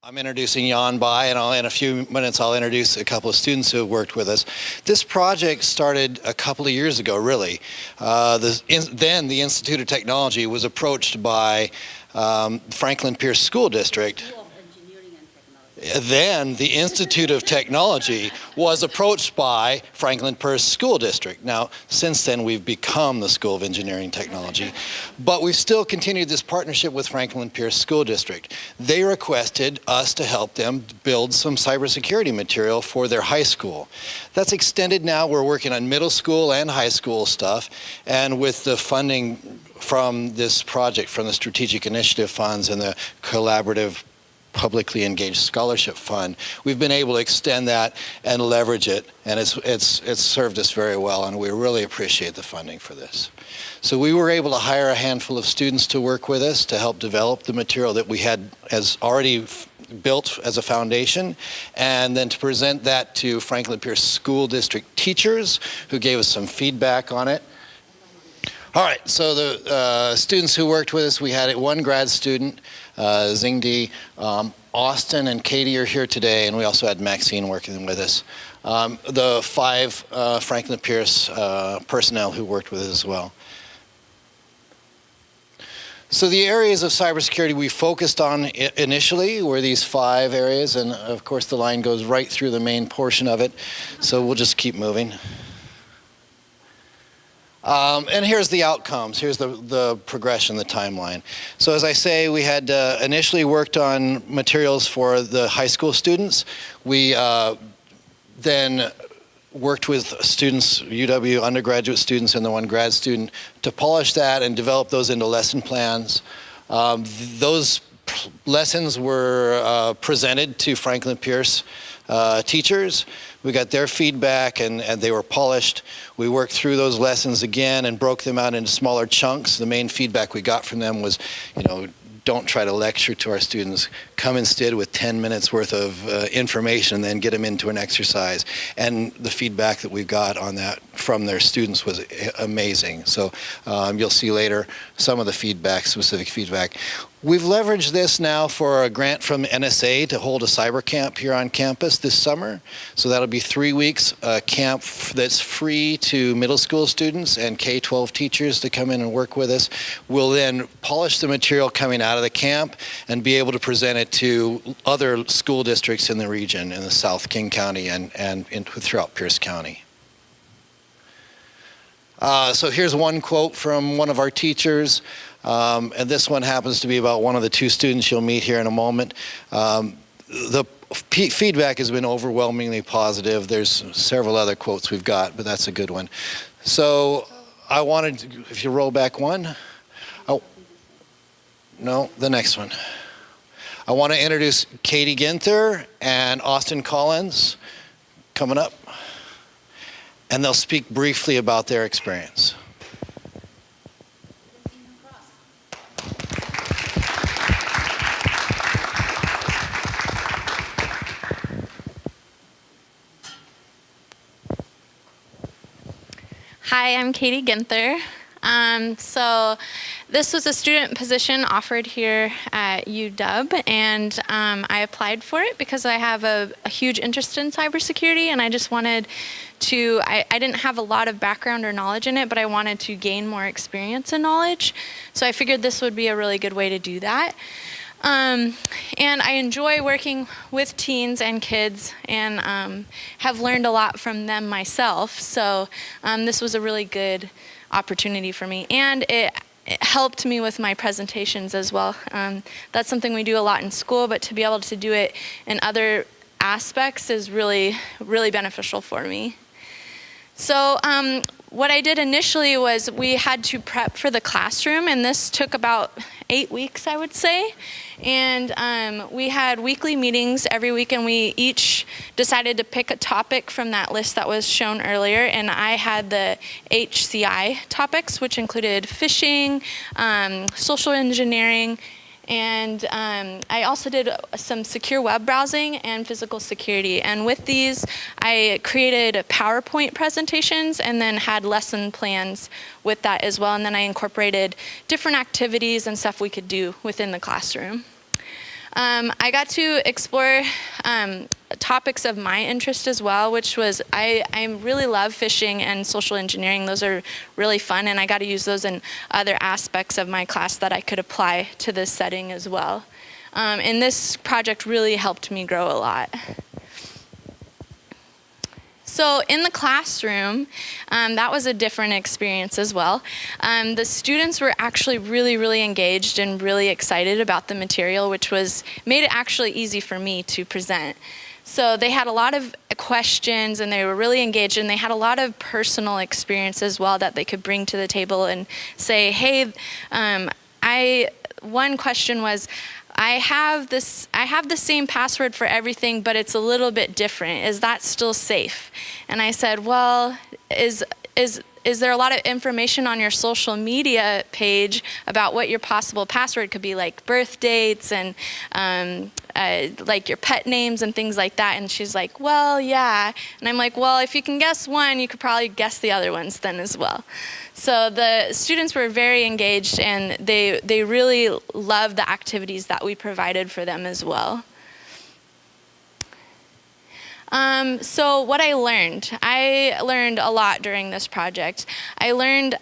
I'm introducing Jan Bai, and in a few minutes I'll introduce a couple of students who have worked with us. This project started a couple of years ago, really. Then the Institute of Technology was approached by Franklin Pierce School District. Then the Institute of Technology was approached by Franklin Pierce School District. Now, since then, we've become the School of Engineering Technology, but we've still continued this partnership with Franklin Pierce School District. They requested us to help them build some cybersecurity material for their high school. That's extended now. We're working on middle school and high school stuff, and with the funding from this project, from the Strategic Initiative Funds and the Collaborative Publicly Engaged Scholarship Fund, we've been able to extend that and leverage it, and it's served us very well, and we really appreciate the funding for this. So we were able to hire a handful of students to work with us to help develop the material that we had as already built as a foundation, and then to present that to Franklin Pierce School District teachers who gave us some feedback on it. All right, so the students who worked with us, we had one grad student, Zingdi, Austen and Katie are here today, and we also had Maxine working with us. The 5 Franklin Pierce personnel who worked with us as well. So the areas of cybersecurity we focused on initially were these 5 areas, and of course the line goes right through the main portion of it, so we'll just keep moving. And here's the outcomes. Here's the progression, the timeline. So as I say, we had initially worked on materials for the high school students. We then worked with students, UW undergraduate students and the one grad student, to polish that and develop those into lesson plans. Those lessons were presented to Franklin Pierce teachers. We got their feedback and they were polished. We worked through those lessons again and broke them out into smaller chunks. The main feedback we got from them was, don't try to lecture to our students. Come instead with 10 minutes worth of information and then get them into an exercise. And the feedback that we got on that from their students was amazing. So you'll see later some of the feedback, specific feedback. We've leveraged this now for a grant from NSA to hold a cyber camp here on campus this summer. So that'll be 3 weeks, a camp that's free to middle school students and K12 teachers to come in and work with us. We'll then polish the material coming out of the camp and be able to present it to other school districts in the region, in the South King County and throughout Pierce County. So here's one quote from one of our teachers. And this one happens to be about one of the 2 students you'll meet here in a moment. The feedback has been overwhelmingly positive. There's several other quotes we've got, but that's a good one. So I wanted, if you roll back one. Oh, no, the next one. I want to introduce Katie Ginther and Austen Collins coming up. And they'll speak briefly about their experience. Hi, I'm Katie Ginther. So this was a student position offered here at UW, and I applied for it because I have a huge interest in cybersecurity, and I just wanted to, I didn't have a lot of background or knowledge in it, but I wanted to gain more experience and knowledge. So I figured this would be a really good way to do that. And I enjoy working with teens and kids and have learned a lot from them myself. So this was a really good opportunity for me. And it helped me with my presentations as well. That's something we do a lot in school, but to be able to do it in other aspects is really, really beneficial for me. So what I did initially was we had to prep for the classroom, and this took about 8 weeks, I would say. And we had weekly meetings every week, and we each decided to pick a topic from that list that was shown earlier. And I had the HCI topics, which included phishing, social engineering, and I also did some secure web browsing and physical security. And with these, I created PowerPoint presentations and then had lesson plans with that as well. And then I incorporated different activities and stuff we could do within the classroom. I got to explore topics of my interest as well, which was I really love fishing and social engineering. Those are really fun, and I got to use those in other aspects of my class that I could apply to this setting as well. And this project really helped me grow a lot. So in the classroom, that was a different experience as well. The students were actually really engaged and really excited about the material, which made it actually easy for me to present. So they had a lot of questions, and they were really engaged, and they had a lot of personal experience as well that they could bring to the table and say, hey, one question was, I have the same password for everything, but it's a little bit different. Is that still safe? And I said, well, is there a lot of information on your social media page about what your possible password could be, like birth dates and like your pet names and things like that? And she's like, well, yeah. And I'm like, well, if you can guess one, you could probably guess the other ones then as well. So the students were very engaged, and they really loved the activities that we provided for them as well. So what I learned a lot during this project. I learned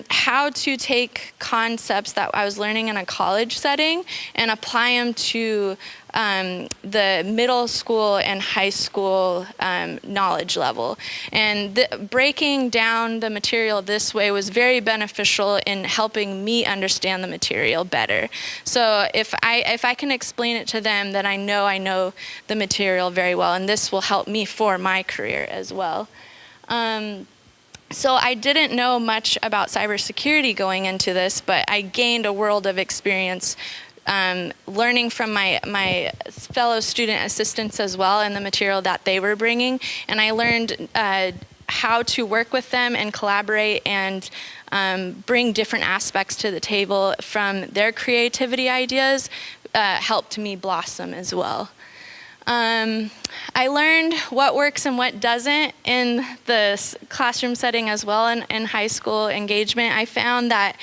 how to take concepts that I was learning in a college setting and apply them to the middle school and high school knowledge level. And breaking down the material this way was very beneficial in helping me understand the material better. So if I can explain it to them, then I know the material very well, and this will help me for my career as well. So I didn't know much about cybersecurity going into this, but I gained a world of experience learning from my fellow student assistants as well, and the material that they were bringing. And I learned how to work with them and collaborate and bring different aspects to the table from their creativity ideas, helped me blossom as well. I learned what works and what doesn't in the classroom setting as well, in high school engagement. I found that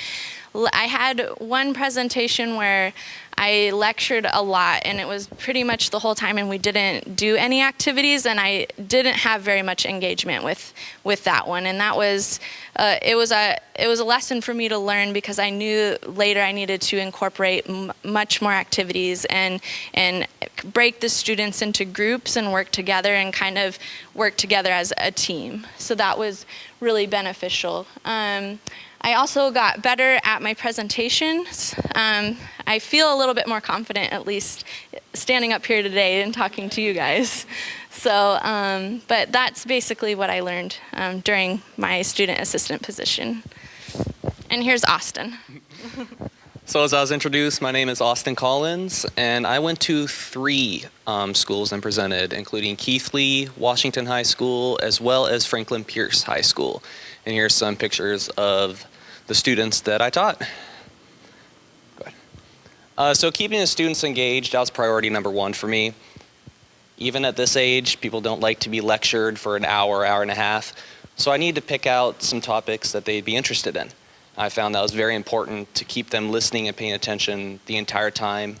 I had one presentation where I lectured a lot, and it was pretty much the whole time, and we didn't do any activities, and I didn't have very much engagement with that one. And that was it was a lesson for me to learn, because I knew later I needed to incorporate much more activities and break the students into groups and work together and kind of work together as a team. So that was really beneficial. I also got better at my presentations. I feel a little bit more confident, at least standing up here today and talking to you guys. So, but that's basically what I learned during my student assistant position. And here's Austen. So as I was introduced, my name is Austen Collins, and I went to 3 schools and presented, including Keithley, Washington High School, as well as Franklin Pierce High School. And here's some pictures of the students that I taught. Go ahead. So keeping the students engaged, that was priority number 1 for me. Even at this age, people don't like to be lectured for an hour and a half. So I need to pick out some topics that they'd be interested in. I found that was very important to keep them listening and paying attention the entire time.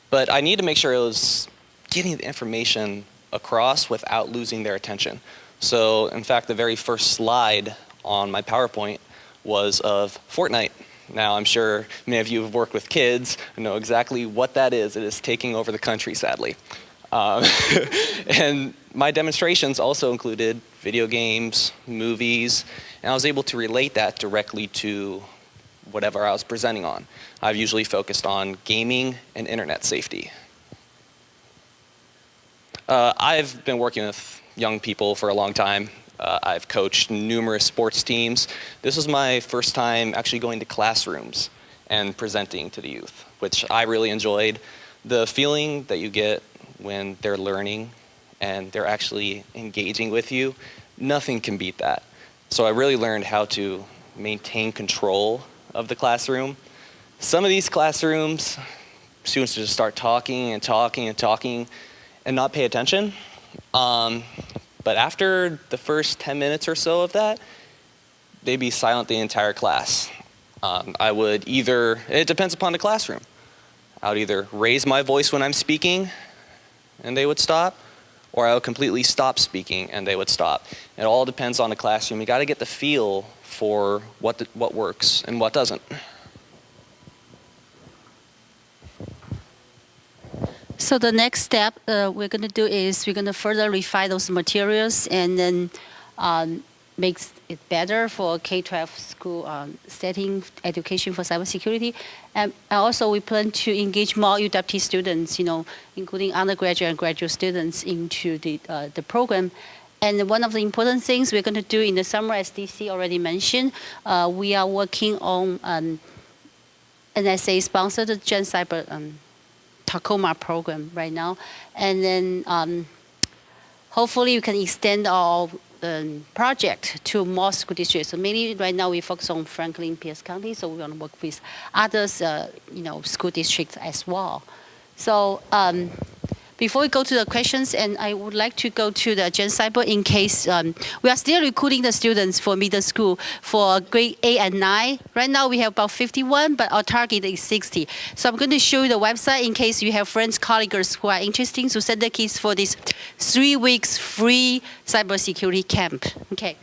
But I need to make sure it was getting the information across without losing their attention. So in fact, the very first slide on my PowerPoint was of Fortnite. Now, I'm sure many of you have worked with kids and know exactly what that is. It is taking over the country, sadly. And my demonstrations also included video games, movies, and I was able to relate that directly to whatever I was presenting on. I've usually focused on gaming and internet safety. I've been working with young people for a long time. I've coached numerous sports teams. This was my first time actually going to classrooms and presenting to the youth, which I really enjoyed. The feeling that you get when they're learning and they're actually engaging with you, nothing can beat that. So I really learned how to maintain control of the classroom. Some of these classrooms, students just start talking and not pay attention. But after the first 10 minutes or so of that, they'd be silent the entire class. I would either, it depends upon the classroom. I would either raise my voice when I'm speaking and they would stop, or I would completely stop speaking and they would stop. It all depends on the classroom. You got to get the feel for what works and what doesn't. So the next step we're going to do is we're going to further refine those materials and then make it better for K12 school setting education for cybersecurity. And also we plan to engage more UWT students, including undergraduate and graduate students into the program. And one of the important things we're going to do in the summer, as DC already mentioned, we are working on NSA-sponsored Gen Cyber Tacoma program right now. And then hopefully you can extend our project to more school districts. So mainly right now we focus on Franklin Pierce County, so we want to work with others, school districts as well. So before we go to the questions, and I would like to go to the Gen Cyber in case we are still recruiting the students for middle school for grade 8 and 9. Right now we have about 51, but our target is 60. So I'm going to show you the website in case you have friends, colleagues who are interested to send their kids for this 3 weeks free cybersecurity camp. Okay.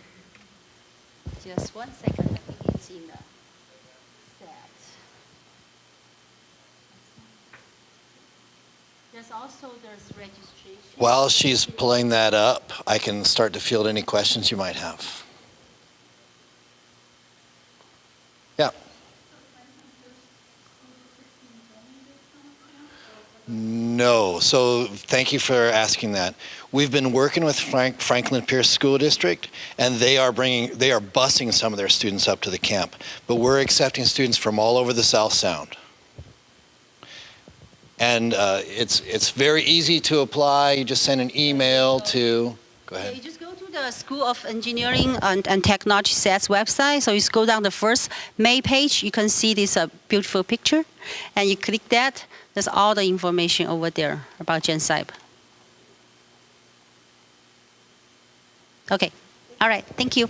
Just 1 second. I think it's in the set. There's registration. While she's pulling that up, I can start to field any questions you might have. Yeah. No. So thank you for asking that. We've been working with Franklin Pierce School District, and they are busing some of their students up to the camp. But we're accepting students from all over the South Sound. And it's very easy to apply. You just send an email to, go ahead. You just go to the School of Engineering and Technology SET's website. So you go down the first May page, you can see this beautiful picture. And you click that, there's all the information over there about Gen Cyber. Okay, all right, thank you.